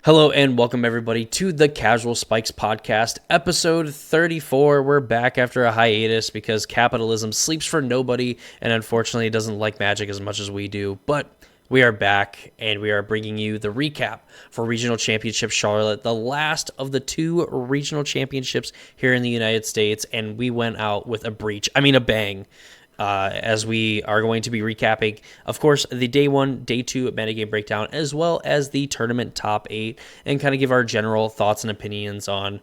Hello and welcome everybody to the Casual Spikes podcast, episode 34. We're back after a hiatus because capitalism sleeps for nobody and unfortunately doesn't like Magic as much as we do. But we are back and we are bringing you the recap for Regional Championship Charlotte, the last of the two regional championships here in the United States, and we went out with a bang. As we are going to be recapping, of course, the day one, day two metagame breakdown, as well as the tournament top eight, and kind of give our general thoughts and opinions on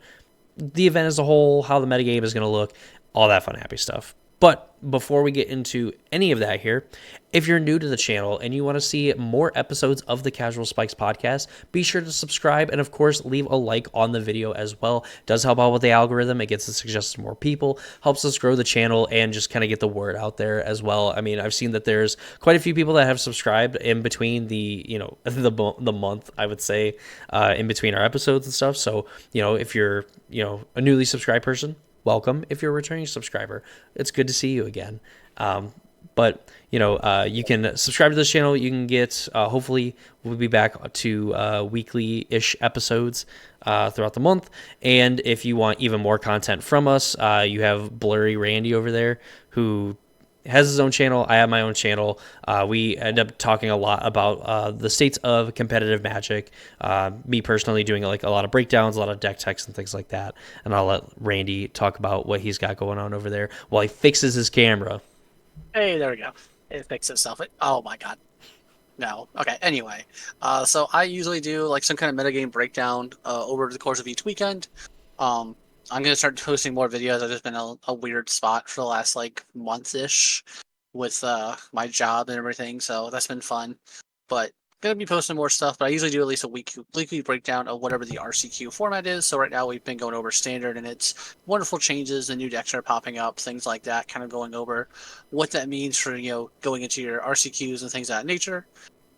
the event as a whole, how the metagame is going to look, all that fun, happy stuff. But before we get into any of that here, if you're new to the channel and you want to see more episodes of the Casual Spikes podcast, be sure to subscribe and, of course, leave a like on the video as well. It does help out with the algorithm. It gets us suggested to more people, helps us grow the channel, and just kind of get the word out there as well. I mean, I've seen that there's quite a few people that have subscribed in between the month, I would say, in between our episodes and stuff. So, if you're, a newly subscribed person, welcome. If you're a returning subscriber, it's good to see you again. But you can subscribe to this channel. You can get, hopefully we'll be back to weekly-ish episodes throughout the month. And if you want even more content from us, you have Blurry Randy over there who has his own channel. I have my own channel. We end up talking a lot about the states of competitive Magic. Me personally doing like a lot of breakdowns, a lot of deck techs and things like that. And I'll let Randy talk about what he's got going on over there while he fixes his camera. Hey, there we go. It fixed itself. Oh my god. No. Okay, anyway. So I usually do like some kind of metagame breakdown over the course of each weekend. I'm going to start posting more videos. I've just been a weird spot for the last like month-ish with my job and everything, so that's been fun. But going to be posting more stuff, but I usually do at least a weekly breakdown of whatever the RCQ format is. So right now we've been going over standard and its wonderful changes, the new decks are popping up, things like that, kind of going over what that means for, going into your RCQs and things of that nature.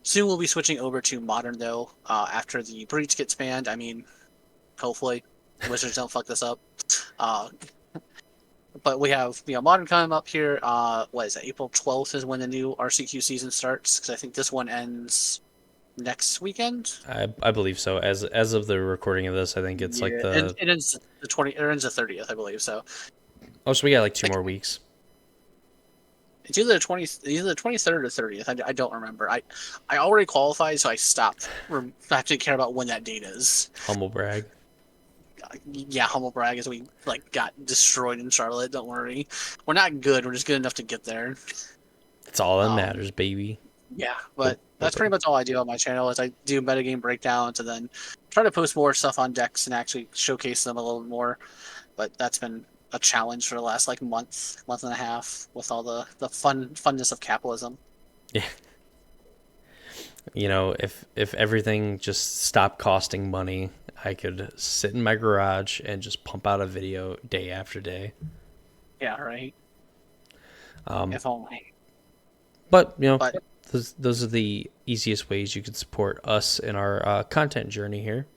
Soon we'll be switching over to modern though, after the breach gets banned. I mean, hopefully Wizards don't fuck this up. But we have modern coming up here. What is it? April 12th is when the new RCQ season starts, because I think this one ends next weekend. I believe so. As of the recording of this, I think it's like the it ends the 20. It ends the 30th, I believe. So so we got like 2 more weeks. it's either the 23rd or 30th. I don't remember. I already qualified, so I stopped. I actually care about when that date is. Humble brag. Yeah, humble brag as we got destroyed in Charlotte. Don't worry, we're not good. We're just good enough to get there. It's all that matters, baby. Yeah, but that's pretty much all I do on my channel is I do metagame breakdowns and then try to post more stuff on decks and actually showcase them a little bit more. But that's been a challenge for the last month and a half with all the funness of capitalism. Yeah. If everything just stopped costing money, I could sit in my garage and just pump out a video day after day. Yeah, right. If only. But those are the easiest ways you can support us in our content journey here.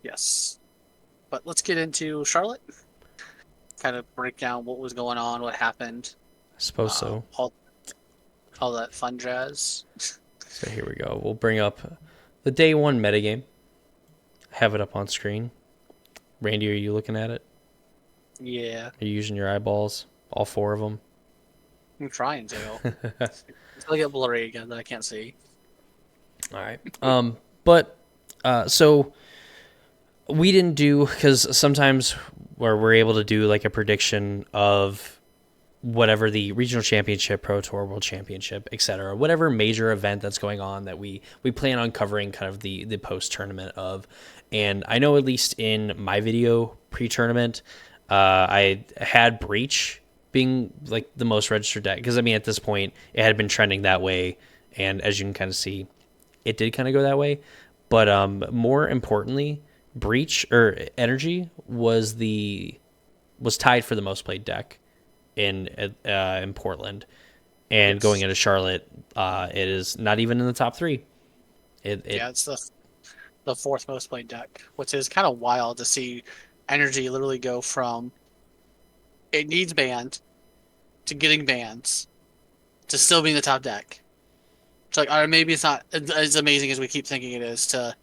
Yes. But let's get into Charlotte. Kind of break down what was going on, what happened. I suppose so. All that fun jazz. So here we go. We'll bring up the day one metagame. Have it up on screen. Randy, are you looking at it? Yeah. Are you using your eyeballs? All 4 of them? I'm trying to. Until I get blurry again that I can't see. All right. But so we didn't do, because sometimes where we're able to do like a prediction of whatever the regional championship, pro tour, world championship, etc., whatever major event that's going on that we plan on covering kind of the post tournament of. And I know at least in my video pre-tournament, I had Breach being like the most registered deck, because I mean at this point it had been trending that way, and as you can kind of see, it did kind of go that way. But more importantly, Breach or Energy was tied for the most played deck in Portland, and yes, going into Charlotte, it is not even in the top 3. It's the 4th most played deck, which is kind of wild to see Energy literally go from it needs banned to getting bans to still being the top deck. It's like, maybe it's not as amazing as we keep thinking it is. To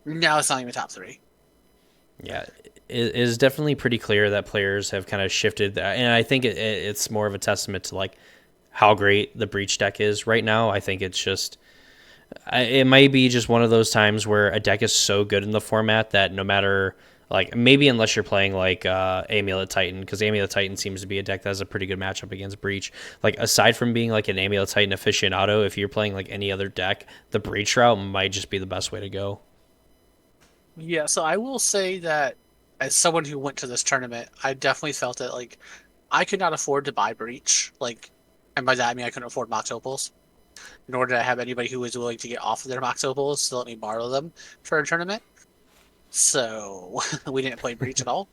now, it's not even top three. Yeah, it is definitely pretty clear that players have kind of shifted that, and I think it's more of a testament to like how great the breach deck is right now. I think it's just it might be just one of those times where a deck is so good in the format that no matter like maybe unless you're playing like Amulet Titan, because Amulet Titan seems to be a deck that has a pretty good matchup against Breach. Like aside from being like an Amulet Titan aficionado, if you're playing like any other deck, the Breach route might just be the best way to go. Yeah, so I will say that as someone who went to this tournament, I definitely felt that like I could not afford to buy Breach. Like, and by that I mean I couldn't afford Mox Opals, nor did I have anybody who was willing to get off of their Mox Opals to let me borrow them for a tournament. So we didn't play Breach at all.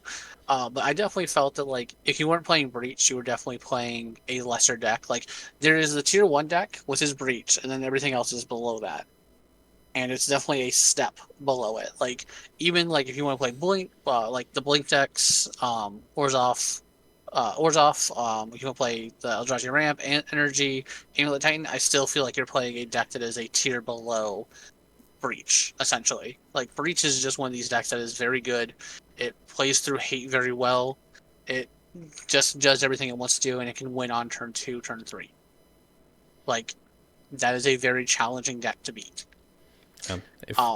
But I definitely felt that like if you weren't playing Breach, you were definitely playing a lesser deck. Like there is the tier one deck, which is Breach, and then everything else is below that. And it's definitely a step below it. Like even like if you want to play Blink, like the Blink decks, Orzhov, if you want to play the Eldrazi Ramp and Energy, Amulet Titan, I still feel like you're playing a deck that is a tier below Breach, essentially. Like Breach is just one of these decks that is very good. It plays through hate very well. It just does everything it wants to do, and it can win on turn two, turn three. Like that is a very challenging deck to beat.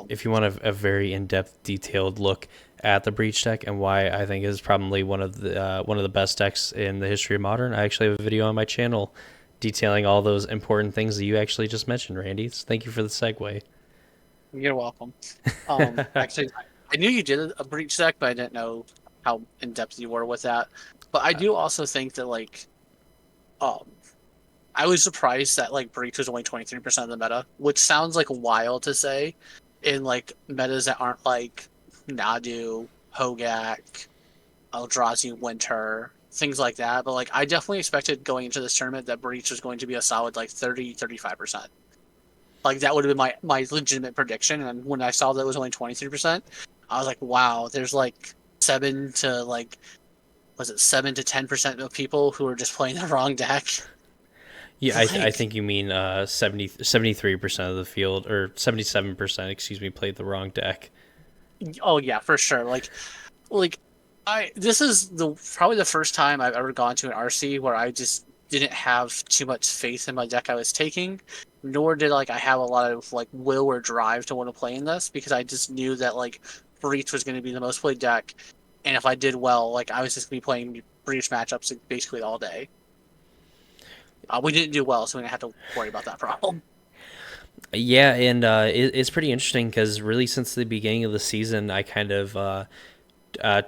If you want a very in depth, detailed look at the Breach deck and why I think is probably one of the best decks in the history of Modern, I actually have a video on my channel detailing all those important things that you actually just mentioned, Randy. So thank you for the segue. You're welcome. Actually, I knew you did a Breach deck, but I didn't know how in depth you were with that. But I do also think that like, um, I was surprised that like Breach was only 23% of the meta, which sounds like wild to say in like metas that aren't like Nadu, Hogak, Eldrazi Winter, things like that. But like I definitely expected going into this tournament that Breach was going to be a solid like 35%. Like that would have been my legitimate prediction. And when I saw that it was only 23%, I was like, wow, there's like 7 to 10% of people who are just playing the wrong deck. Yeah, I Like, think you mean 73% of the field, or 77%, excuse me, played the wrong deck. oh yeah, for sure. Like I this is the probably the first time I've ever gone to an RC where I just didn't have too much faith in my deck I was taking, nor did like I have a lot of like will or drive to want to play in this because I just knew that like Breach was going to be the most played deck, and if I did well, like I was just going to be playing Breach matchups like, basically all day. We didn't do well, so we didn't have to worry about that problem. Yeah, and it's pretty interesting because really since the beginning of the season, I kind of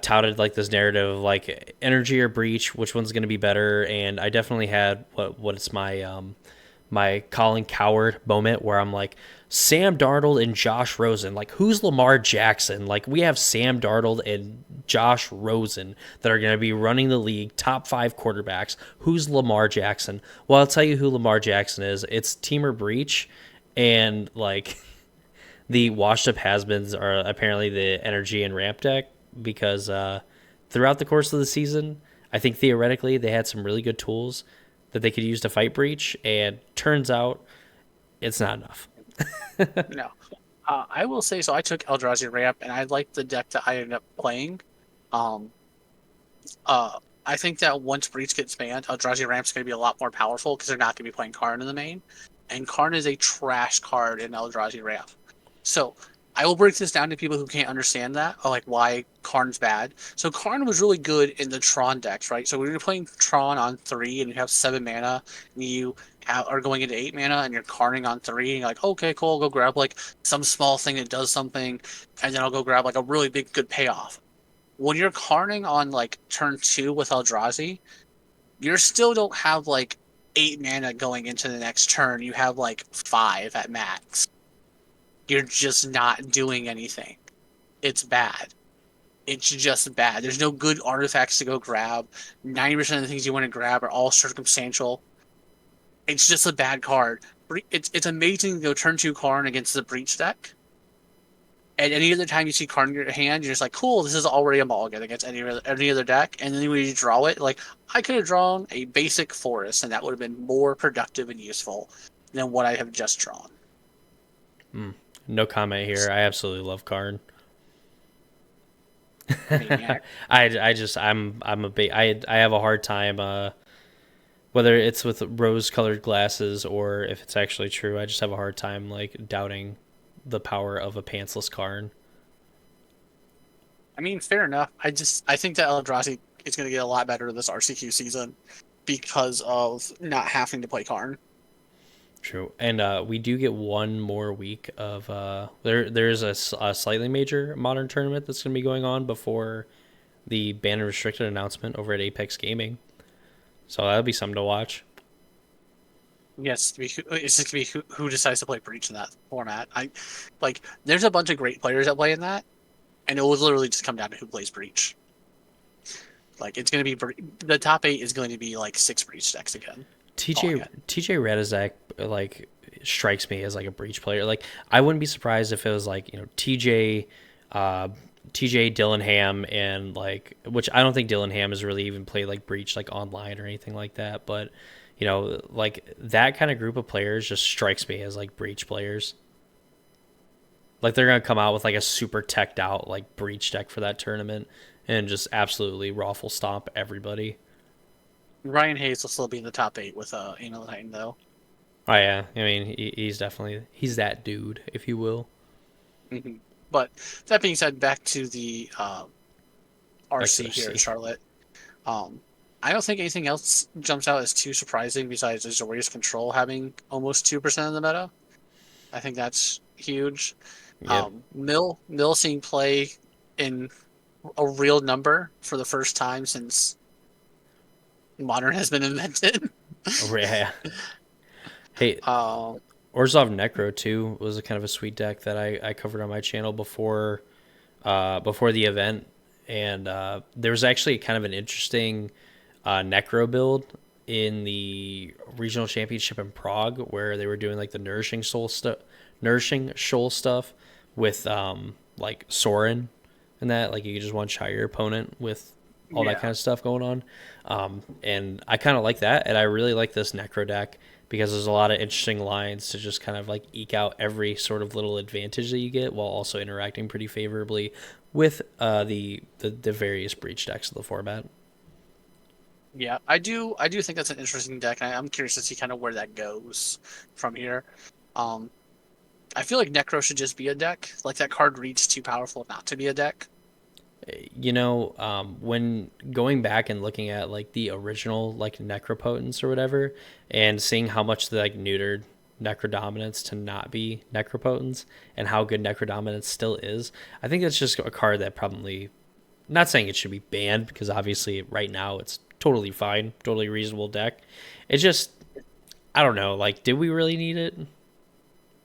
touted like this narrative of like energy or breach, which one's going to be better, and I definitely had what's my Colin Coward moment where I'm like Sam Darnold and Josh Rosen, like who's Lamar Jackson? Like we have Sam Darnold and Josh Rosen that are going to be running the league, top 5 quarterbacks. Who's Lamar Jackson? Well, I'll tell you who Lamar Jackson is. It's Teamer Breach, and like the washed up has-beens are apparently the energy and ramp deck because throughout the course of the season, I think theoretically they had some really good tools that they could use to fight breach, and turns out it's not enough. No. I will say so. I took Eldrazi Ramp, and I liked the deck that I ended up playing. Um, I think that once Breach gets banned, Eldrazi Ramp's going to be a lot more powerful because they're not going to be playing Karn in the main, and Karn is a trash card in Eldrazi Ramp. So I will break this down to people who can't understand that, or like why Karn's bad. So Karn was really good in the Tron decks, right? So when you're playing Tron on 3 and you have 7 mana, and you are going into 8 mana and you're Karning on 3, and you're like, okay, cool, I'll go grab like some small thing that does something, and then I'll go grab like a really big good payoff. When you're Karning on like turn 2 with Eldrazi, you still don't have like 8 mana going into the next turn. You have like 5 at max. You're just not doing anything. It's bad. It's just bad. There's no good artifacts to go grab. 90% of the things you want to grab are all circumstantial. It's just a bad card. It's amazing to go turn 2 Karn against the Breach deck. And any other time you see Karn in your hand, you're just like, cool, this is already a mulligan against any other deck. And then when you draw it, like, I could have drawn a basic forest, and that would have been more productive and useful than what I have just drawn. No comment here. I absolutely love Karn. Maniac. I'm a big I have a hard time whether it's with rose colored glasses or if it's actually true. I just have a hard time like doubting the power of a pantsless Karn. I mean, fair enough. I think that Eldrazi is going to get a lot better this RCQ season because of not having to play Karn. True, and we do get one more week of there's a slightly major modern tournament that's going to be going on before the ban and restricted announcement over at Apex Gaming. So that'll be something to watch. Yes, it's just gonna be who decides to play Breach in that format. There's a bunch of great players that play in that, and it will literally just come down to who plays Breach. Like it's gonna be the top 8 is going to be like 6 Breach decks again. TJ Radizak like strikes me as like a Breach player. Like I wouldn't be surprised if it was like TJ Dillingham and like, which I don't think Dillingham has really even played like Breach like online or anything like that, but like that kind of group of players just strikes me as like Breach players. Like they're gonna come out with like a super teched out like Breach deck for that tournament and just absolutely raffle stomp everybody. Ryan Hayes will still be in the top 8 with Anal Titan though. Oh yeah, I mean he's definitely that dude, if you will. Mm-hmm. But that being said, back to the RC here in RC. Charlotte. I don't think anything else jumps out as too surprising besides Azorius Control having almost 2% of the meta. I think that's huge. Yep. Mill seeing play in a real number for the first time since Modern has been invented. Oh, yeah. Hey, uh, Orzhov Necro too was a kind of a sweet deck that I covered on my channel before the event, and there was actually kind of an interesting Necro build in the regional championship in Prague where they were doing like the nourishing shoal stuff with like Sorin and that, like you could just one shot your opponent with all that kind of stuff going on. And I kind of like that, and I really like this Necro deck because there's a lot of interesting lines to just kind of like eke out every sort of little advantage that you get while also interacting pretty favorably with the various Breach decks of the format. Yeah, I do think that's an interesting deck, and I'm curious to see kind of where that goes from here. Um, I feel like Necro should just be a deck. Like that card reads too powerful not to be a deck. When going back and looking at like the original like Necropotence or whatever, and seeing how much they like neutered Necrodominance to not be Necropotence and how good Necrodominance still is, I think that's just a card that probably, not saying it should be banned because obviously right now it's totally fine, totally reasonable deck. It's just, I don't know, like did we really need it?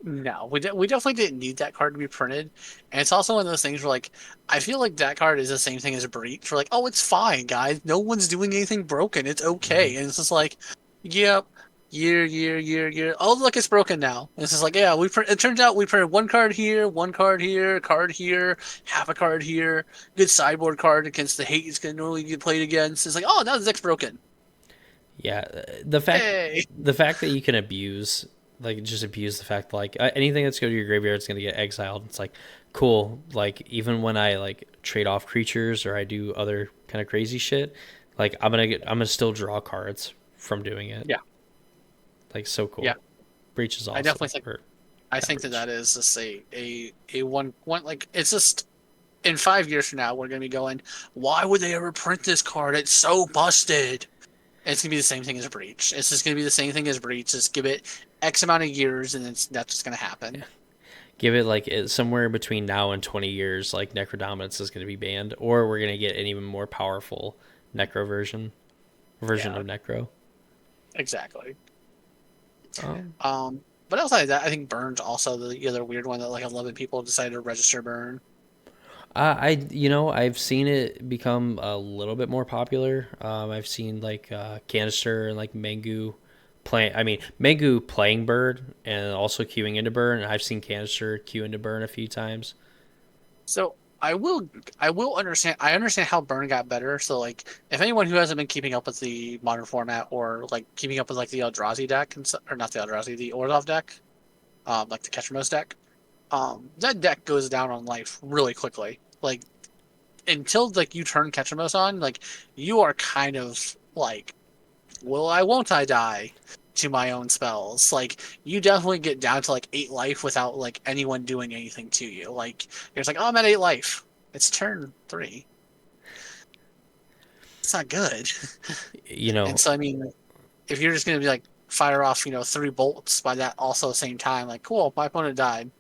No, we definitely didn't need that card to be printed, and it's also one of those things where like I feel like that card is the same thing as a Breach. We're like, oh, it's fine, guys. No one's doing anything broken. It's okay, and it's just like, yep, year. Oh, look, it's broken now. And it's just like, yeah, it turns out we printed one card here, a card here, half a card here, good sideboard card against the hate it's gonna normally get played against. It's like, oh, now the deck's broken. Yeah, Hey. the fact that you can abuse, like just abuse the fact like anything that's going to your graveyard is going to get exiled. It's like cool. Like even when I like trade off creatures or I do other kind of crazy shit, like I'm gonna still draw cards from doing it. Yeah. Like so cool. Yeah. Breach is awesome. I definitely think. I think that is just a one like it's just in 5 years from now we're gonna be going, why would they ever print this card? It's so busted. And it's gonna be the same thing as Breach. It's just gonna be the same thing as Breach. Just give it X amount of years, and that's just gonna happen. Yeah. Give it like somewhere between now and 20 years, like Necrodominance is going to be banned, or we're going to get an even more powerful Necro version of Necro. Exactly. But outside of that, I think Burn's also the other weird one that like 11 people decided to register Burn. I've seen it become a little bit more popular. I've seen like Canister and like Mangu playing Bird and also queuing into Burn. And I've seen Canister queue into Burn a few times. So I will understand. I understand how Burn got better. So like, if anyone who hasn't been keeping up with the modern format or like keeping up with like the Eldrazi deck or not the Eldrazi, the Orzhov deck, like the Ketramos deck, that deck goes down on life really quickly. Like until like you turn Ketchumos on, like you are kind of like, will I won't I die to my own spells. Like you definitely get down to like 8 life without like anyone doing anything to you. Like you're just like, oh, I'm at 8 life. It's turn 3. It's not good. You And know, so I mean, if you're just gonna be like fire off, 3 bolts by that also same time, like cool, my opponent died.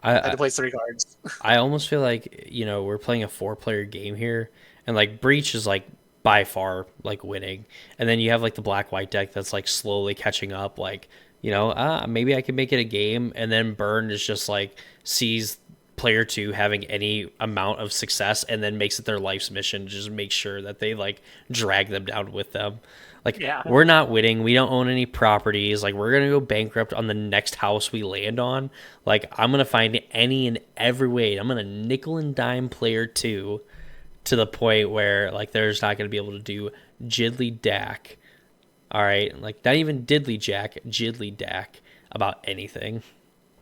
I, I had I to play 3 cards. I almost feel like, we're playing a 4-player game here, and like Breach is like by far like winning, and then you have like the black white deck that's like slowly catching up. Like, maybe I can make it a game, and then Burn is just like sees player two having any amount of success, and then makes it their life's mission to just make sure that they like drag them down with them. Like, Yeah. we're not winning. We don't own any properties. Like, we're gonna go bankrupt on the next house we land on. Like, I'm gonna find any and every way. I'm gonna nickel and dime player two to the point where like there's not gonna be able to do jiddly dack. All right, like not even diddly jack, jiddly dack about anything.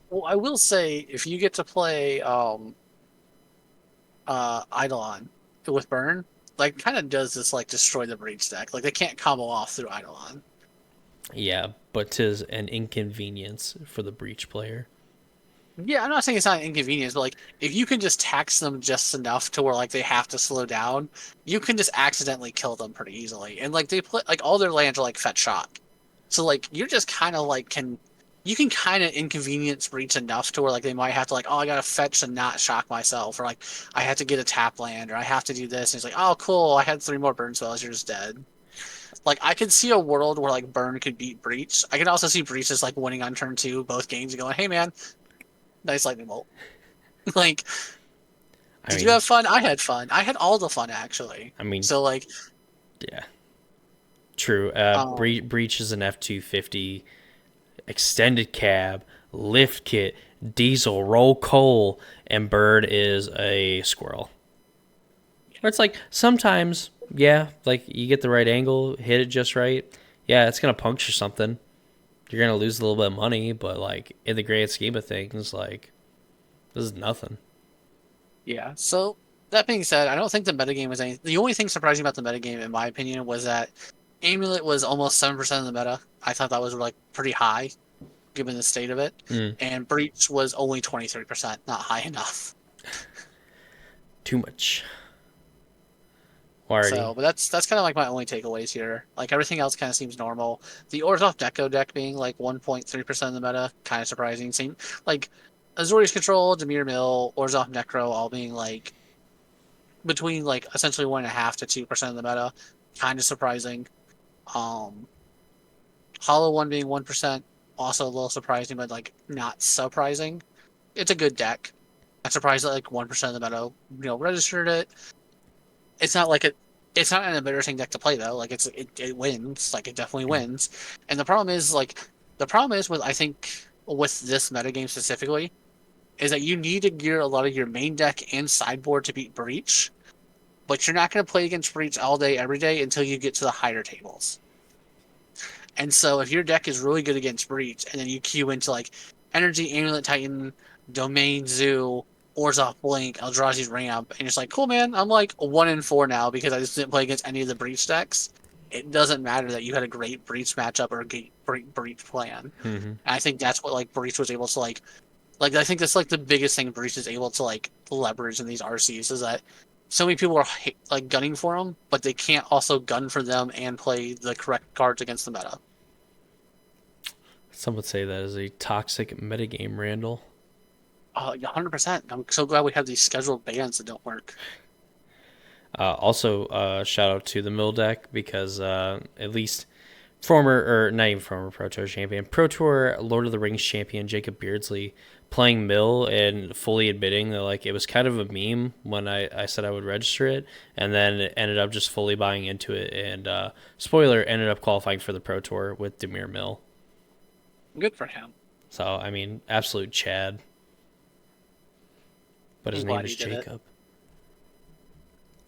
Well, I will say if you get to play Eidolon with Burn, like kind of does this like destroy the breach deck. Like they can't combo off through Eidolon. Yeah, but 'tis an inconvenience for the breach player. Yeah, I'm not saying it's not an inconvenience, but like if you can just tax them just enough to where like they have to slow down, you can just accidentally kill them pretty easily. And like they play like all their lands are like fetch shock. So like you're just kind of like you can kind of inconvenience breach enough to where like they might have to like, oh, I gotta fetch and not shock myself, or like I have to get a tap land, or I have to do this. And it's like, oh, cool, I had 3 more burn spells, you're just dead. Like I could see a world where like burn could beat breach. I could also see breach just like winning on turn 2 both games and going, hey man, nice lightning bolt. Like, I did you mean, have fun? I had fun. I had all the fun actually. I mean, So like, yeah, true. um, Breach is an F-250 extended cab, lift kit, diesel, roll coal, and Bird is a squirrel. Or it's like sometimes, yeah, like you get the right angle, hit it just right. Yeah, it's gonna puncture something. You're gonna lose a little bit of money, but like in the grand scheme of things, like this is nothing. yeah. So that being said, I don't think the metagame was any. The only thing surprising about the metagame, in my opinion, was that Amulet was almost 7% of the meta. I thought that was like pretty high given the state of it, Mm, and Breach was only 23%, not high enough. too much. Alrighty. So, but that's kind of like my only takeaways here. Like everything else kind of seems normal. The Orzhov Deco deck being like 1.3% of the meta, kind of surprising. Same like Azorius Control, Demir Mill, Orzhov Necro all being like between like essentially 1.5 to 2% of the meta, kind of surprising. Um, Hollow One being 1%, also a little surprising, but like not surprising. It's a good deck. I'm surprised that like 1% of the meta, registered it. It's not like it's not an embarrassing deck to play though. Like it wins. Like it definitely wins. And the problem is with I think with this metagame specifically is that you need to gear a lot of your main deck and sideboard to beat Breach, but you're not going to play against Breach all day every day until you get to the higher tables. And so if your deck is really good against Breach, and then you queue into like Energy, Amulet Titan, Domain Zoo, Orzhov Blink, Eldrazi's Ramp, and it's like, cool man, I'm like 1-4 now because I just didn't play against any of the Breach decks. It doesn't matter that you had a great Breach matchup or a great Breach plan. Mm-hmm. And I think that's what like Breach was able to like I think that's like the biggest thing Breach is able to like leverage in these RCs is that so many people are like gunning for them, but they can't also gun for them and play the correct cards against the meta. Some would say that is a toxic metagame, Randall. 100%. I'm so glad we have these scheduled bans that don't work. Also, shout out to the Mill deck because at least former, or not even former Pro Tour champion, Pro Tour Lord of the Rings champion Jacob Beardsley playing Mill and fully admitting that like it was kind of a meme when I said I would register it, and then it ended up just fully buying into it. And spoiler, ended up qualifying for the Pro Tour with Demir Mill. Good for him. So I mean, absolute Chad. But his I'm name glad is he did it. Jacob.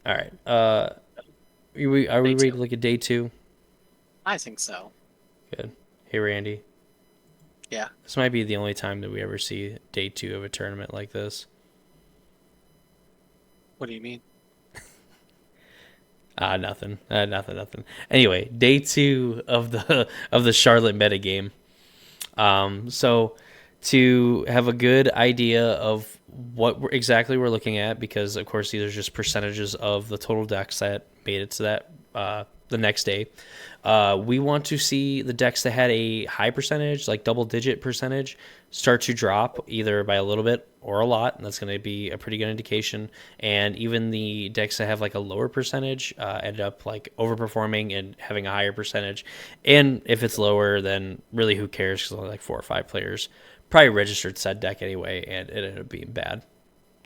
All right. Are we Day ready two. to look at day two? I think so. Good. Hey, Randy. Yeah. This might be the only time that we ever see day 2 of a tournament like this. What do you mean? Nothing. Nothing. Anyway, day 2 of the Charlotte metagame. So to have a good idea of what exactly we're looking at, because of course these are just percentages of the total decks that made it to that the next day. We want to see the decks that had a high percentage, like double digit percentage, start to drop either by a little bit or a lot. And that's going to be a pretty good indication. And even the decks that have like a lower percentage ended up like overperforming and having a higher percentage. And if it's lower, then really who cares? Because only like 4 or 5 players probably registered said deck anyway, and it ended up being bad.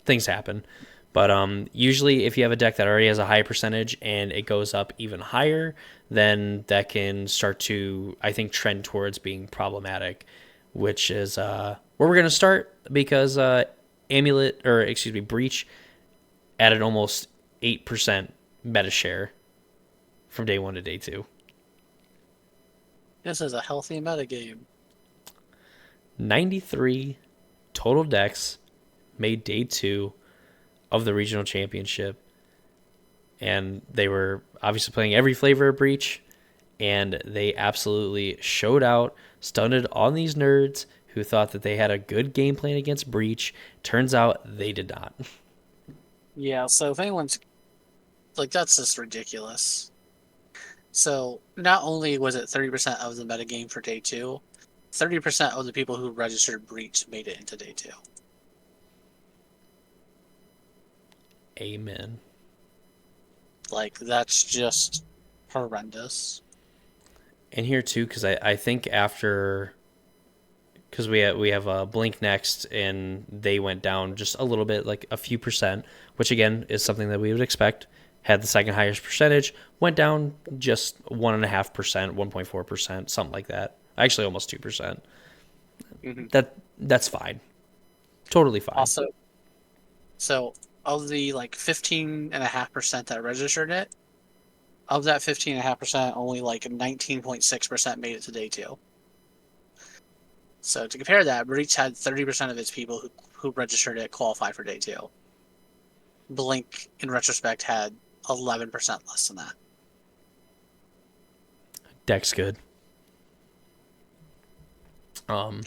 Things happen. But usually, if you have a deck that already has a high percentage and it goes up even higher, then that can start to, I think, trend towards being problematic, which is where we're going to start because Breach added almost 8% meta share from day 1 to day 2. This is a healthy metagame. 93 total decks made day 2 of the regional championship, and they were obviously playing every flavor of Breach, and they absolutely showed out, stunted on these nerds who thought that they had a good game plan against Breach. Turns out they did not. Yeah, so if anyone's like, that's just ridiculous. So not only was it 30% of the metagame for day 2, 30% of the people who registered Breach made it into day 2. Amen. Like, that's just horrendous. And here too, because I think after, because we have a Blink next, and they went down just a little bit, like a few percent, which again is something that we would expect. Had the second highest percentage, went down just 1.5%, 1.4%, something like that. Actually, almost 2%. That's fine, totally fine. Also, so of the like 15.5% that registered it, of that 15.5%, only like 19.6% made it to day 2. So to compare that, Breach had 30% of its people who registered it qualify for day 2. Blink, in retrospect, had 11% less than that. Deck's good.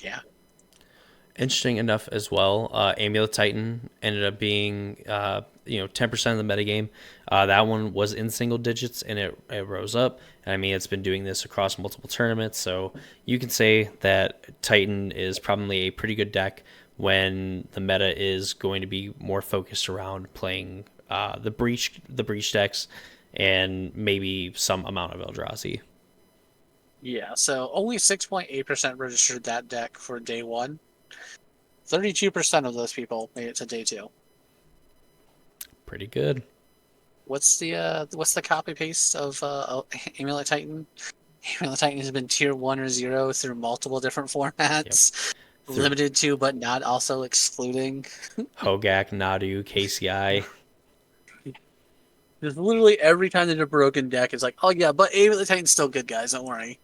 Yeah. Interesting enough as well, Amulet Titan ended up being 10% of the metagame. That one was in single digits, and it rose up. And I mean, it's been doing this across multiple tournaments, so you can say that Titan is probably a pretty good deck when the meta is going to be more focused around playing the breach decks and maybe some amount of Eldrazi. Yeah, so only 6.8% registered that deck for day 1. 32% of those people made it to day 2. Pretty good. What's the copy paste of Amulet Titan? Amulet Titan has been tier 1 or 0 through multiple different formats. Yep. Limited to, but not also excluding. Hogak, Nadu, KCI. Just literally every time there's a broken deck, it's like, oh yeah, but Amulet Titan's still good, guys. Don't worry.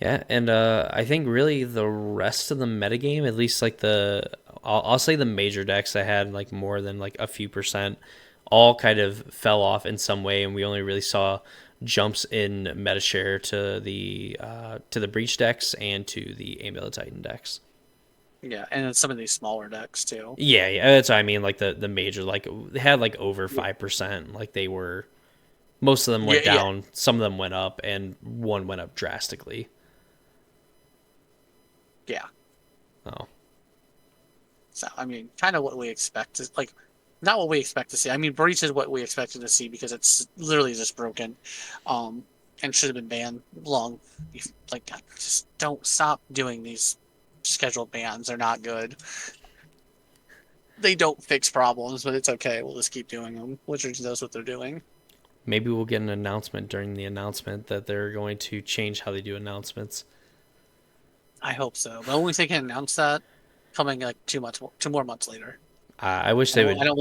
Yeah, and I think really the rest of the metagame, at least like I'll say the major decks that had like more than like a few percent, all kind of fell off in some way, and we only really saw jumps in meta share to the Breach decks and to the Amulet Titan decks. Yeah, and then some of these smaller decks too. Yeah, that's what I mean. Like the major, like they had like over 5%. Like they were, most of them went down, yeah. Some of them went up, and one went up drastically. Yeah. Oh. So I mean, kind of what we expect is like, not what we expect to see. I mean, Breach is what we expected to see because it's literally just broken, and should have been banned long. Like, just don't stop doing these scheduled bans. They're not good. They don't fix problems, but it's okay. We'll just keep doing them. Wizards knows what they're doing. Maybe we'll get an announcement during the announcement that they're going to change how they do announcements. I hope so. But only they can announce that coming like 2 more months later. I wish they would. I don't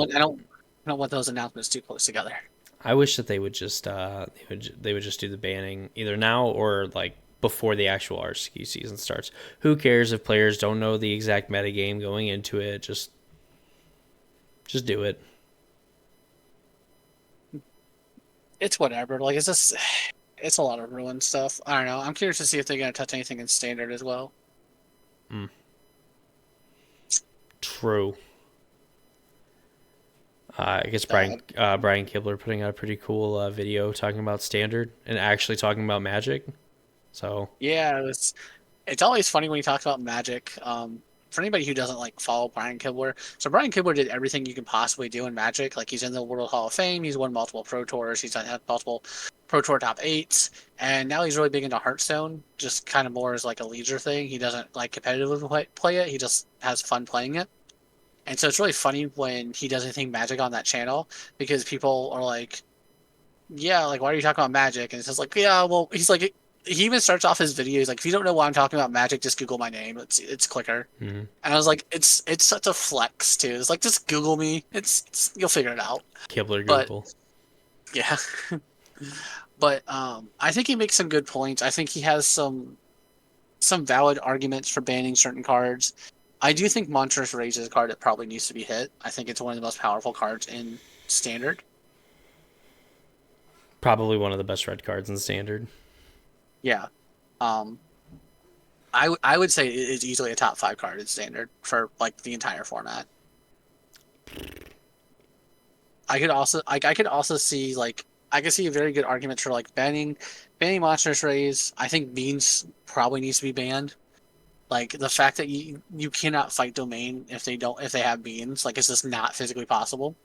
want those announcements too close together. I wish that they would just they would just do the banning either now or like before the actual RSQ season starts. Who cares if players don't know the exact metagame going into it? Just do it. It's whatever. Like, it's a lot of ruined stuff. I don't know. I'm curious to see if they're gonna touch anything in standard as well. True. I guess Brian Kibler putting out a pretty cool video talking about standard and actually talking about Magic. So Yeah, it's always funny when he talks about Magic. For anybody who doesn't like follow Brian Kibler, so Brian Kibler did everything you can possibly do in Magic. Like, he's in the World Hall of Fame, he's won multiple Pro Tours, he's had multiple Pro Tour top eights, and now he's really big into Hearthstone. Just kind of more as like a leisure thing. He doesn't like competitively play it. He just has fun playing it. And so it's really funny when he does anything Magic on that channel, because people are like, yeah, like, why are you talking about Magic? And it's just like, yeah, well, he's like, he even starts off his video, he's like, if you don't know why I'm talking about Magic, just Google my name. It's Clicker. mm-hmm. And I was like, it's such a flex too. It's like, just Google me. It's you'll figure it out. Kibler But Google. yeah. But I think he makes some good points. I think he has some valid arguments for banning certain cards. I do think Monstrous Rage is a card that probably needs to be hit. I think it's one of the most powerful cards in Standard. Probably one of the best red cards in Standard. Yeah. I would say it is easily a top 5 card in Standard for like the entire format. I could also see, like, I could see a very good argument for like banning Monstrous Rays. I think Beans probably needs to be banned. Like, the fact that you cannot fight Domain if they have Beans, like, it's just not physically possible.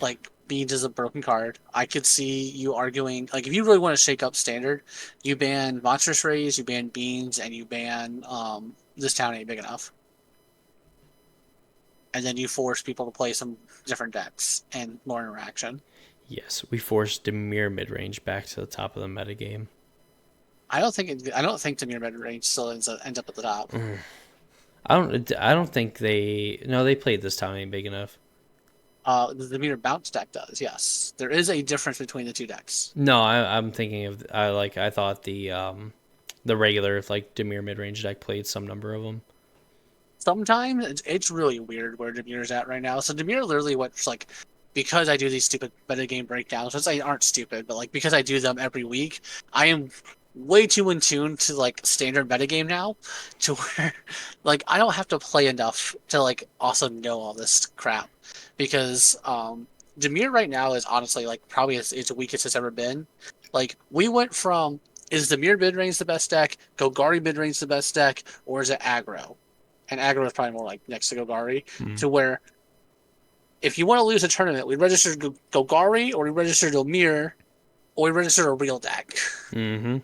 Like, Beans is a broken card. I could see you arguing, like, if you really want to shake up Standard, you ban Monstrous Rays, you ban Beans, and you ban This Town Ain't Big Enough. And then you force people to play some different decks and more interaction. Yes, we forced Dimir midrange back to the top of the metagame. I don't think Dimir mid-range still ends up at the top. I don't think they played This Town Ain't Big Enough. The Dimir bounce deck does, yes. There is a difference between the two decks. No, I'm thinking of I thought the regular like Dimir midrange deck played some number of them. Sometimes it's really weird where Demir's at right now. So Demir literally what's like, because I do these stupid metagame breakdowns, which aren't stupid, but like because I do them every week, I am way too in tune to like standard metagame now, to where like I don't have to play enough to like also know all this crap, because Demir right now is honestly like probably as weakest it's ever been. Like, we went from, is Demir mid-range the best deck, Golgari mid-range the best deck, or is it aggro? And aggro is probably more like next to Golgari, to where if you want to lose a tournament, we register Golgari, or we register Domir, or we register a real deck. Mm-hmm.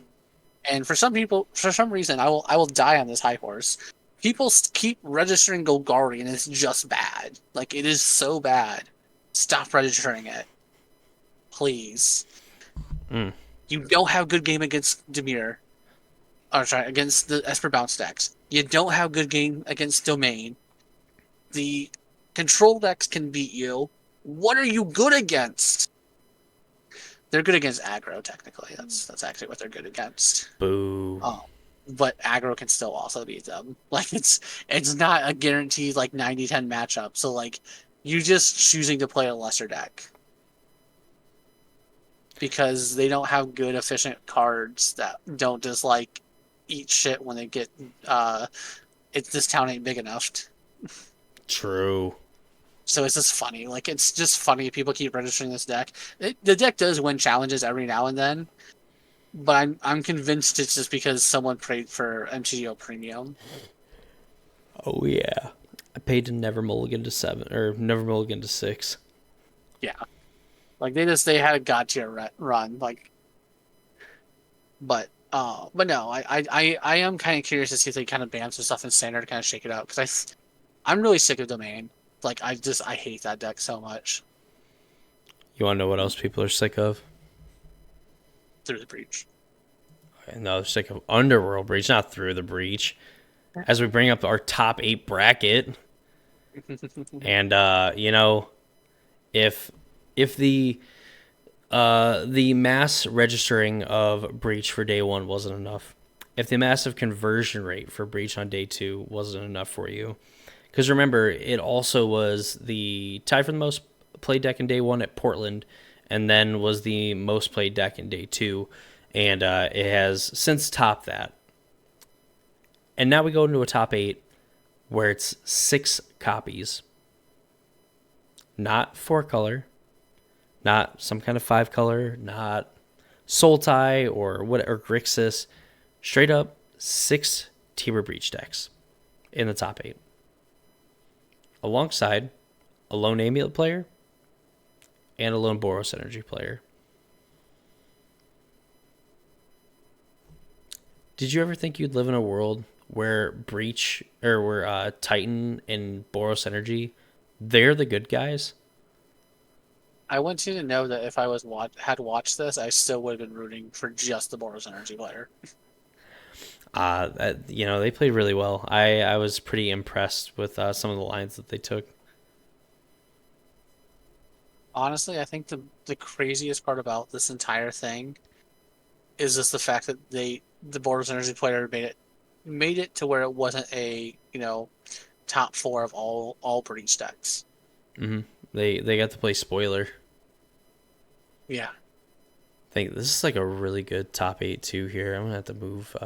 And for some people, for some reason, I will die on this high horse. People keep registering Golgari, and it's just bad. Like, it is so bad. Stop registering it, please. You don't have good game against Demir. Or sorry, against the Esper bounce decks. You don't have good game against Domain. The control decks can beat you. What are you good against? They're good against aggro, technically. That's actually what they're good against. Boo. But aggro can still also beat them. Like, it's not a guaranteed like 90-10 matchup. So like, you're just choosing to play a lesser deck because they don't have good efficient cards that don't just like eat shit when they get This Town Ain't Big Enough. True. So it's just funny. Like, it's just funny people keep registering this deck. The deck does win challenges every now and then, but I'm convinced it's just because someone prayed for MTGO Premium. Oh yeah, I paid to Never Mulligan to 7 or Never Mulligan to 6. Yeah, like they had a god tier run. Like, but no, I am kind of curious to see if they kind of ban some stuff in standard to kind of shake it out, because I'm really sick of Domain. Like, I hate that deck so much. You want to know what else people are sick of? Through the Breach. No, they're sick of Underworld Breach, not Through the Breach. As we bring up our top 8 bracket, and if the mass registering of Breach for day one wasn't enough, if the massive conversion rate for Breach on day 2 wasn't enough for you, because remember, it also was the tie for the most played deck in day 1 at Portland, and then was the most played deck in day 2, and it has since topped that. And now we go into a top 8 where it's 6 copies. Not 4 color, not some kind of 5 color, not Sultai or what, or Grixis. Straight up 6 Temur Breach decks in the top 8. Alongside a lone Amulet player and a lone Boros Energy player. Did you ever think you'd live in a world where Breach or where Titan and Boros Energy, they're the good guys? I want you to know that if I had watched this, I still would have been rooting for just the Boros Energy player. They played really well. I was pretty impressed with some of the lines that they took. Honestly, I think the craziest part about this entire thing is just the fact that the Boros Energy player made it to where it wasn't a top 4 of all Breach decks. Mm-hmm. They got to play spoiler. Yeah. I think this is like a really good top 8 too here. I'm gonna have to move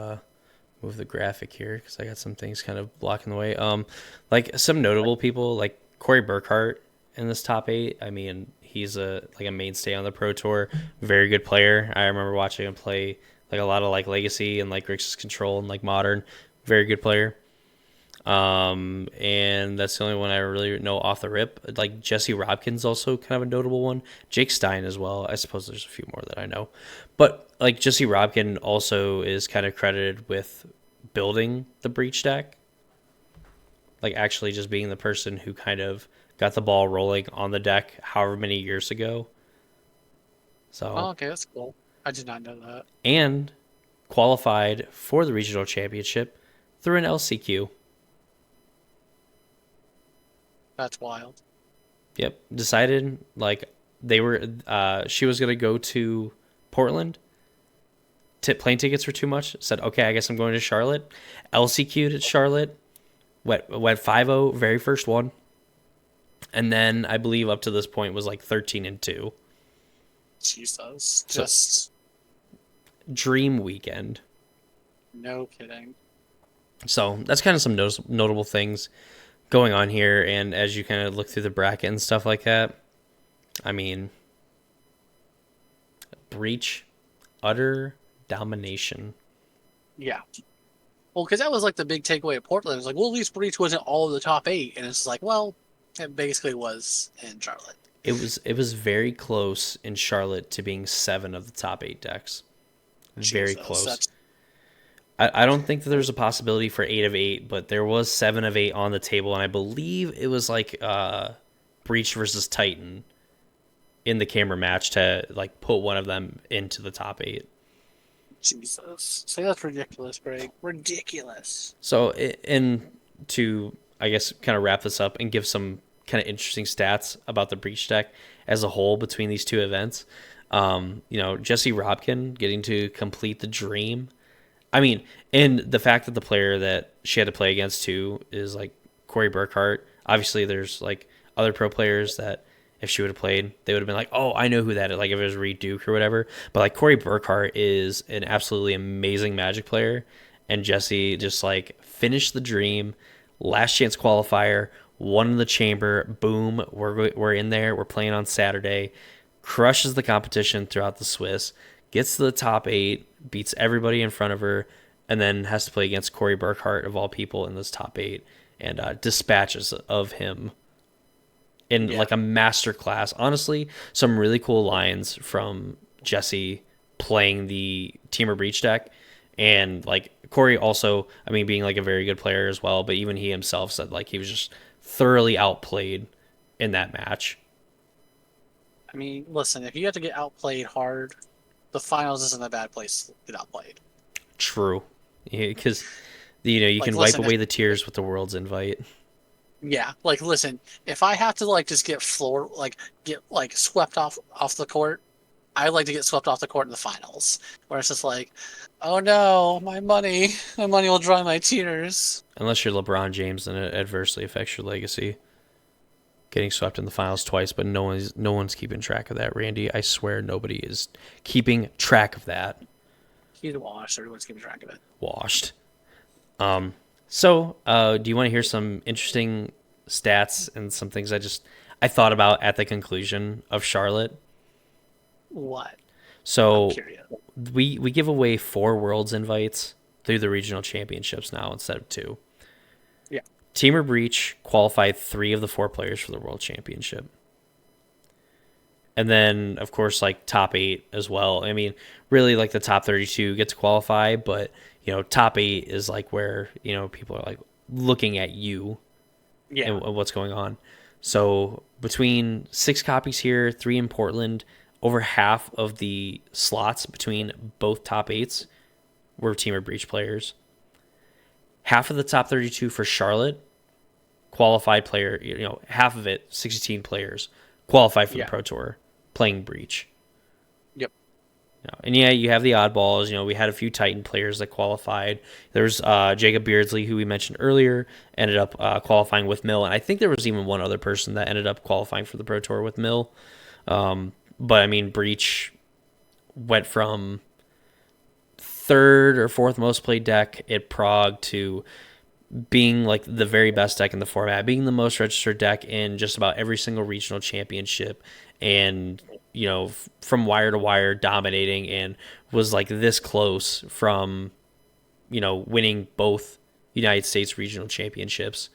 the graphic here because I got some things kind of blocking the way. Like some notable people like Corey Burkhart in this top 8. I mean, he's a mainstay on the Pro Tour. Very good player. I remember watching him play like a lot of like Legacy and like Grixis Control and like Modern. Very good player. And that's the only one I really know off the rip. Like Jesse Robkin's also kind of a notable one. Jake Stein as well. I suppose there's a few more that I know. But like Jesse Robkin also is kind of credited with building the Breach deck. Like actually just being the person who kind of got the ball rolling on the deck however many years ago. So Okay, that's cool. I did not know that. And qualified for the regional championship through an LCQ. That's wild. Yep. Decided like she was gonna go to Portland. Plane tickets were too much. Said, okay, I guess I'm going to Charlotte. LCQ'd at Charlotte. Went 5-0, very first one. And then I believe up to this point was like 13-2. Jesus. So, just dream weekend. No kidding. So that's kind of some notable things going on here. And as you kind of look through the bracket and stuff like that, I mean, Breach, utter domination. Yeah. Well, because that was like the big takeaway at Portland. It was like, well, at least Breach wasn't all of the top 8. And it's like, well, it basically was in Charlotte. It was very close in Charlotte to being 7 of the top 8 decks. Very close. I don't think that there's a possibility for 8 of 8, but there was 7 of 8 on the table, and I believe it was like Breach versus Titan in the camera match to like put one of them into the top 8. Jesus. Say that's ridiculous, Greg. Ridiculous. So, and to, I guess, kind of wrap this up and give some kind of interesting stats about the Breach deck as a whole between these two events. Jesse Robkin getting to complete the dream. I mean, and the fact that the player that she had to play against too is like Corey Burkhart. Obviously, there's like other pro players that if she would have played, they would have been like, oh, I know who that is. Like if it was Reed Duke or whatever. But like Corey Burkhart is an absolutely amazing Magic player. And Jesse just like finished the dream. Last chance qualifier, won in the chamber. Boom. We're in there. We're playing on Saturday. Crushes the competition throughout the Swiss. Gets to the top 8. Beats everybody in front of her. And then has to play against Corey Burkhart of all people in this top 8. And dispatches of him in like a master class. Honestly, some really cool lines from Jesse playing the Temur Breach deck. And like Corey also, I mean, being like a very good player as well, but even he himself said like he was just thoroughly outplayed in that match. I mean, listen, if you have to get outplayed hard, the finals isn't a bad place to get outplayed. True. Because, you can wipe away the tears with the world's invite. Yeah, like listen, if I have to like just get swept off the court I like to get swept off the court in the finals, where it's just like, oh no, my money will dry my tears. Unless you're LeBron James, then it adversely affects your legacy. Getting swept in the finals twice, but no one's keeping track of that, Randy. I swear nobody is keeping track of that. He's washed. Everyone's keeping track of it. Washed. So, do you want to hear some interesting stats and some things I thought about at the conclusion of Charlotte? What? I'm So curious. we give away 4 Worlds invites through the regional championships now instead of 2. Yeah. Team or Breach qualified 3 of the 4 players for the World Championship. And then, of course, like top 8 as well. I mean, really, like the top 32 get to qualify, but top 8 is like where people are like looking at you Yeah. and what's going on. So between 6 copies here, 3 in Portland, over half of the slots between both top 8s were Team or Breach players. Half of the top 32 for Charlotte qualified player, half of it, 16 players, qualified for the Pro Tour playing Breach. Yep. And yeah, you have the oddballs. We had a few Titan players that qualified. There's Jacob Beardsley, who we mentioned earlier, ended up qualifying with Mill. And I think there was even one other person that ended up qualifying for the Pro Tour with Mill. But I mean, Breach went from 3rd or 4th most played deck at Prague to being like the very best deck in the format, being the most registered deck in just about every single regional championship, and from wire to wire dominating, and was like this close from winning both United States regional championships,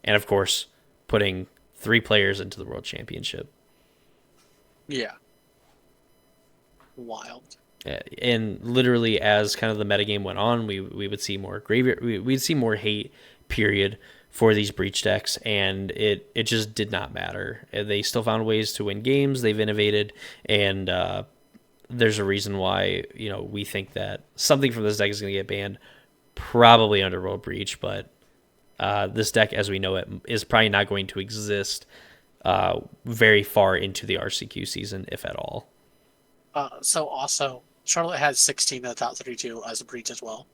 and of course putting 3 players into the World Championship. Yeah. Wild. And literally, as kind of the metagame went on, we would see more graveyard, we'd see more hate, period, for these Breach decks, and it just did not matter. They still found ways to win games. They've innovated, and there's a reason why we think that something from this deck is going to get banned, probably under World Breach, but this deck, as we know it, is probably not going to exist very far into the RCQ season, if at all. So also, Charlotte has 16 of the top 32 as a Breach as well.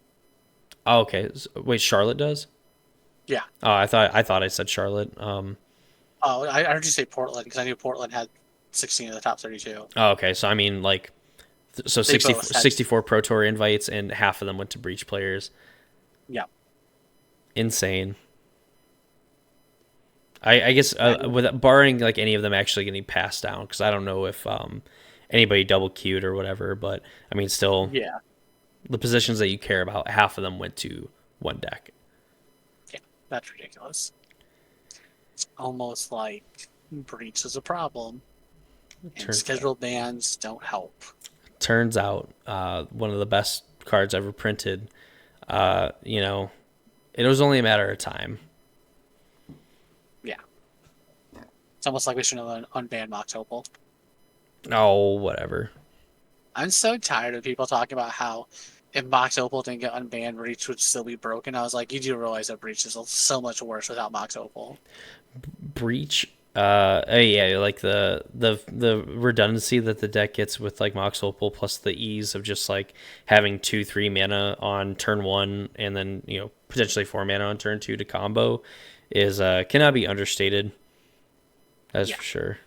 Oh, okay. Wait, Charlotte does? Yeah. Oh, I thought I said Charlotte. Oh, I heard you say Portland because I knew Portland had 16 of the top 32. Oh, okay. So I mean, like, so They 60, both had- 64 Pro Tour invites, and half of them went to Breach players. Yeah. Insane. I guess with barring like any of them actually getting passed down, because I don't know if anybody double queued or whatever, but I mean, still, Yeah. the positions that you care about, half of them went to one deck. Yeah. That's ridiculous. It's almost like Breach is a problem, and scheduled bans don't help. Turns out, one of the best cards ever printed. It was only a matter of time. Yeah. It's almost like we should have unbanned Mox Opal. Oh, whatever. I'm so tired of people talking about how if Mox Opal didn't get unbanned, Breach would still be broken. I was like, you do realize that Breach is so much worse without Mox Opal. Breach, yeah, like the redundancy that the deck gets with like Mox Opal, plus the ease of just like having 2-3 mana on turn 1 and then potentially 4 mana on turn 2 to combo is cannot be understated. That's for sure.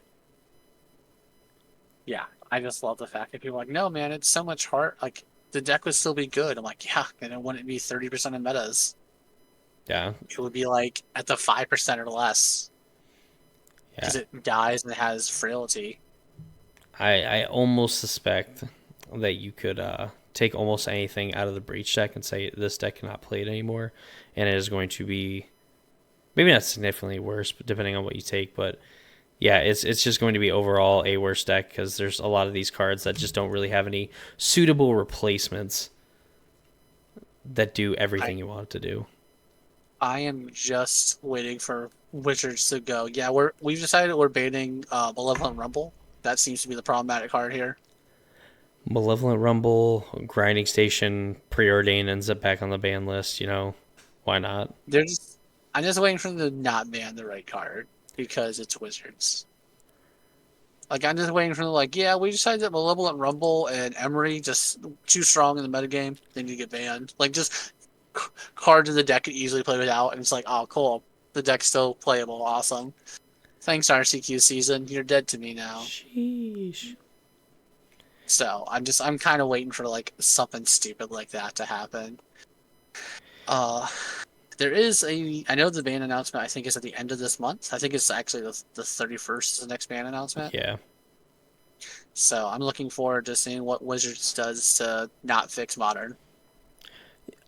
Yeah, I just love the fact that people are like, no, man, it's so much hard. Like, the deck would still be good. I'm like, yeah, and it wouldn't be 30% of metas. Yeah. It would be like at the 5% or less. Because it dies and it has frailty. I almost suspect that you could take almost anything out of the Breach deck and say this deck cannot play it anymore, and it is going to be maybe not significantly worse, but depending on what you take, but yeah, it's just going to be overall a worse deck because there's a lot of these cards that just don't really have any suitable replacements that do everything you want it to do. I am just waiting for Wizards to go. Yeah, we've decided we're banning Malevolent Rumble. That seems to be the problematic card here. Malevolent Rumble, Grinding Station, Preordain ends up back on the ban list. Why not? I'm just waiting for them to not ban the right card because it's Wizards. Like I'm just waiting for the like, yeah, we decided that Malevolent Rumble and Emery just too strong in the metagame. They need to get banned. Like just cards in the deck could easily play without, and it's like, oh, cool. The deck's still playable. Awesome. Thanks, RCQ season. You're dead to me now. Sheesh. So I'm kind of waiting for like something stupid like that to happen. Uh, there is I know the ban announcement I think is at the end of this month. I think it's actually the 31st is the next ban announcement. Yeah. So I'm looking forward to seeing what Wizards does to not fix Modern.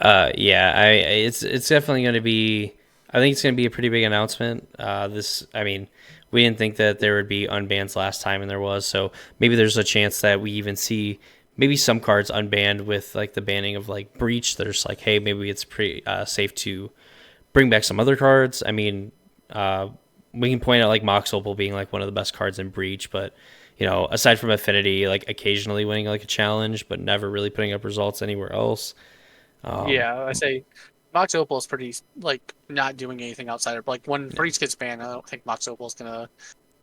Yeah, it's definitely going to be. I think it's going to be a pretty big announcement. I mean, we didn't think that there would be unbans last time, and there was. So maybe there's a chance that we even see maybe some cards unbanned with like the banning of like Breach. There's like, hey, maybe it's pretty safe to bring back some other cards. I mean, we can point out like Mox Opal being like one of the best cards in Breach, but aside from Affinity, like occasionally winning like a challenge, but never really putting up results anywhere else. Yeah, I say Mox Opal is pretty like not doing anything outside of like when Yeah. Breach gets banned. I don't think Mox Opal is gonna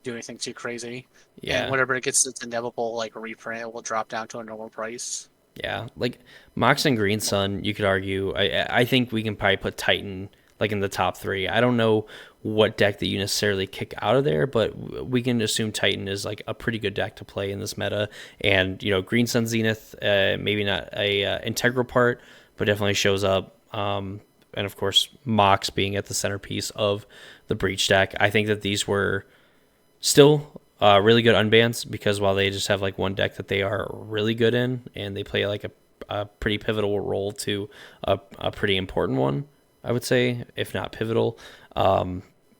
do anything too crazy. And Yeah. whenever it gets its inevitable like reprint, it will drop down to a normal price. Yeah, like Mox and Green Sun, you could argue. I think we can probably put Titan like in the top three. I don't know what deck that you necessarily kick out of there, but we can assume Titan is like a pretty good deck to play in this meta. And Green Sun Zenith, maybe not a integral part, but definitely shows up. And of course, Mox being at the centerpiece of the Breach deck. I think that these were still really good unbans because while they just have like one deck that they are really good in and they play like a pretty pivotal role to a pretty important one, I would say, if not pivotal,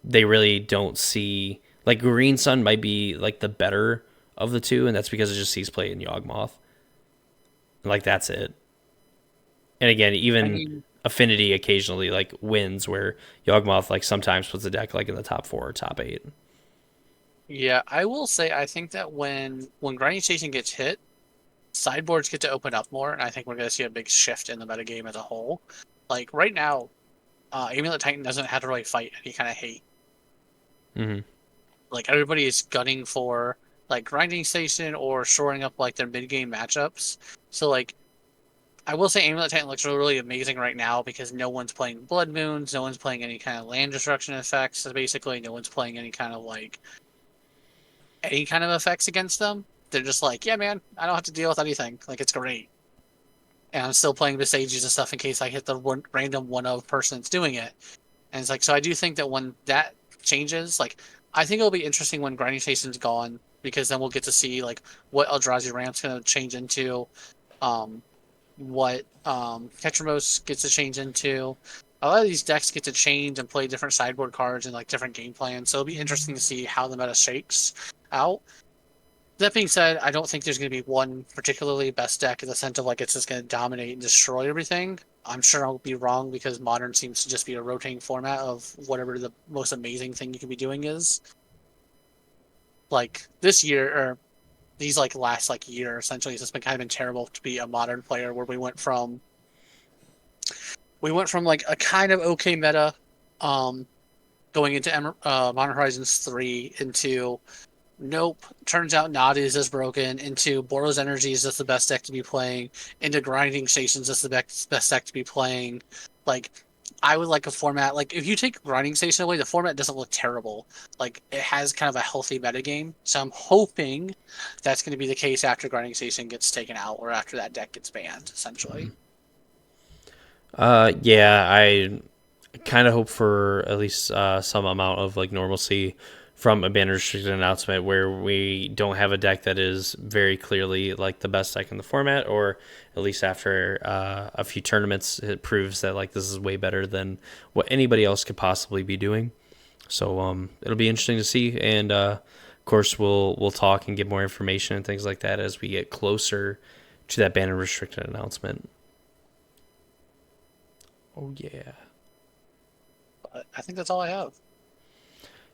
they really don't see like Green Sun might be like the better of the two, and that's because it just sees play in Yawgmoth. Like that's it. And again, I even mean, Affinity occasionally like wins where Yawgmoth like sometimes puts the deck like in the top four or top eight. yeah, I will say I think that when Grinding Station gets hit, sideboards get to open up more, and I think we're gonna see a big shift in the metagame as a whole. Like right now, Amulet Titan doesn't have to really fight any kind of hate. Mm-hmm. Like everybody is gunning for like Grinding Station or shoring up like their mid game matchups. So like I will say Amulet Titan looks really, really amazing right now because no one's playing Blood Moons, no one's playing any kind of land destruction effects. So basically, no one's playing any kind of effects against them. They're just like, yeah, man, I don't have to deal with anything. Like it's great, and I'm still playing the Sages and stuff in case I hit the random one of person that's doing it. And it's like, so I do think that when that changes, like I think it'll be interesting when Grinding Station's gone because then we'll get to see like what Eldrazi Ramp's going to change into. Um, what Ketramos gets to change into. A lot of these decks get to change and play different sideboard cards and like different game plans. So it'll be interesting to see how the meta shakes out. That being said, I don't think there's going to be one particularly best deck in the sense of like it's just going to dominate and destroy everything. I'm sure I'll be wrong because Modern seems to just be a rotating format of whatever the most amazing thing you can be doing is. Like this year, or these like last like year essentially it's just been kind of been terrible to be a Modern player where we went from like a kind of okay meta going into Modern Horizons 3 into nope, turns out Nod is as broken, into Boros Energy is just the best deck to be playing, into Grinding Stations is the best deck to be playing. Like I would like a format like if you take Grinding Station away, the format doesn't look terrible. Like it has kind of a healthy metagame. So I'm hoping that's going to be the case after Grinding Station gets taken out or after that deck gets banned, essentially. Yeah, I kind of hope for at least some amount of like normalcy from a banner restricted announcement where we don't have a deck that is very clearly like the best deck in the format, or at least after a few tournaments, it proves that like this is way better than what anybody else could possibly be doing. So it'll be interesting to see, and of course we'll talk and get more information and things like that as we get closer to that banner restricted announcement. Oh yeah. But I think that's all I have.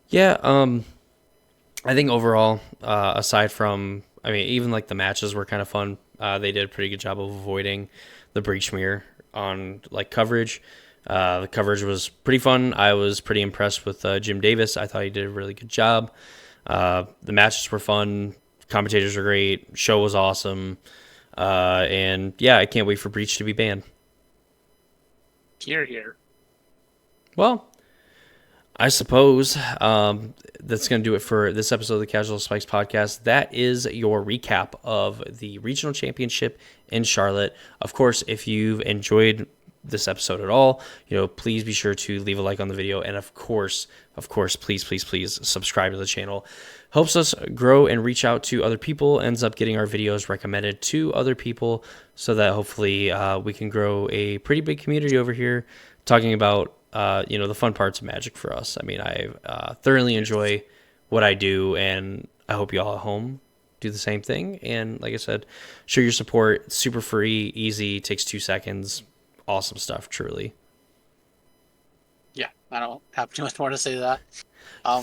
Yeah, I think overall, aside from, I mean, even like the matches were kind of fun. They did a pretty good job of avoiding the breach mirror on like coverage. The coverage was pretty fun. I was pretty impressed with Jim Davis. I thought he did a really good job. The matches were fun. Commentators are great. Show was awesome. And yeah, I can't wait for Breach to be banned. Here. Well, I suppose that's going to do it for this episode of the Casual Spikes podcast. That is your recap of the regional championship in Charlotte. Of course, if you've enjoyed this episode at all, please be sure to leave a like on the video. And of course, please subscribe to the channel. Helps us grow and reach out to other people, ends up getting our videos recommended to other people so that hopefully we can grow a pretty big community over here talking about the fun parts of Magic for us. I mean, I thoroughly enjoy what I do, and I hope you all at home do the same thing. And like I said, show your support. It's super free, easy, takes 2 seconds. Awesome stuff, truly. Yeah, I don't have too much more to say to that.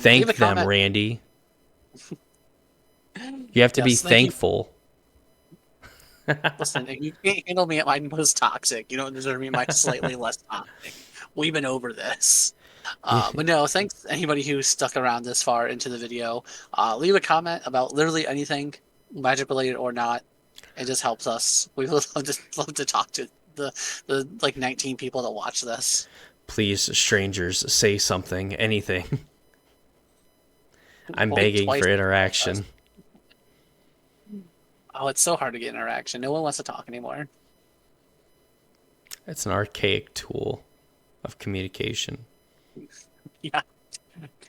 Thank leave a them, comment. Randy. You have to be thankful. Listen, if you can't handle me at my most toxic, you don't deserve me at my slightly less toxic. We've been over this. But no, thanks to anybody who stuck around this far into the video. Leave a comment about literally anything, Magic related or not. It just helps us. We would love to talk to the like 19 people that watch this. Please, strangers, say something, anything. I'm Only begging twice. for interaction. Oh, it's so hard to get interaction. No one wants to talk anymore. It's an archaic tool of communication. Yeah.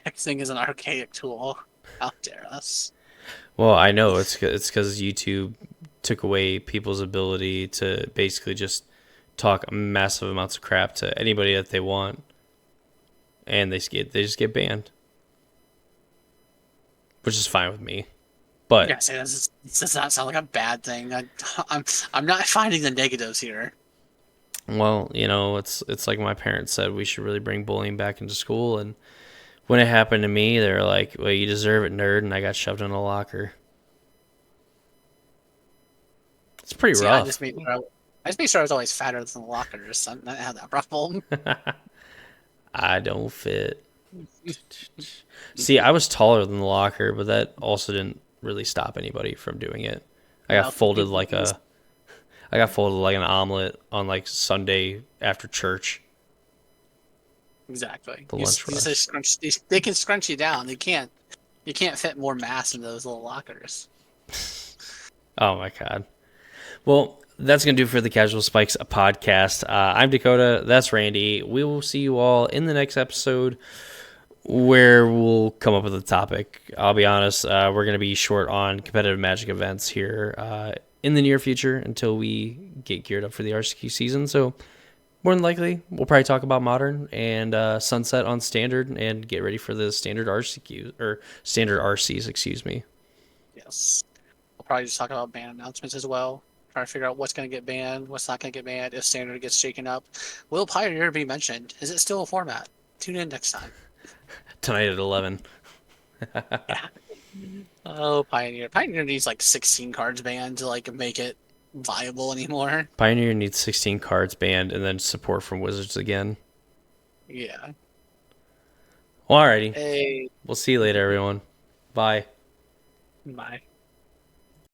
Texting is an archaic tool. How dare us? Well, I know it's because YouTube took away people's ability to basically just talk massive amounts of crap to anybody that they want, and they just get banned, which is fine with me. But yeah, this does not sound like a bad thing. I'm not finding the negatives here. well, it's like my parents said, we should really bring bullying back into school, and when it happened to me, they're like, "Well, you deserve it, nerd," and I got shoved in a locker. It's pretty rough. I just made sure I was always fatter than the lockers. So I didn't have that problem. I don't fit. See, I was taller than the locker, but that also didn't really stop anybody from doing it. I got folded like an omelet on like Sunday after church. Exactly. The lunch rush. They can scrunch you down. You can't fit more mass into those little lockers. Oh my god. Well, that's going to do for the Casual Spikes podcast. I'm Dakota. That's Randy. We will see you all in the next episode where we'll come up with a topic. I'll be honest, we're going to be short on competitive Magic events here in the near future until we get geared up for the RCQ season. So more than likely, we'll probably talk about Modern and Sunset on Standard and get ready for the Standard RCQ, or Standard RCs, excuse me. Yes. We'll probably just talk about ban announcements as well. Try to figure out what's going to get banned, what's not going to get banned, if Standard gets shaken up. Will Pioneer be mentioned? Is it still a format? Tune in next time. Tonight at 11. Yeah. Oh, Pioneer. Pioneer needs like 16 cards banned to like make it viable anymore. Pioneer needs 16 cards banned and then support from Wizards again. Yeah. Well, alrighty. Hey. We'll see you later, everyone. Bye. Bye.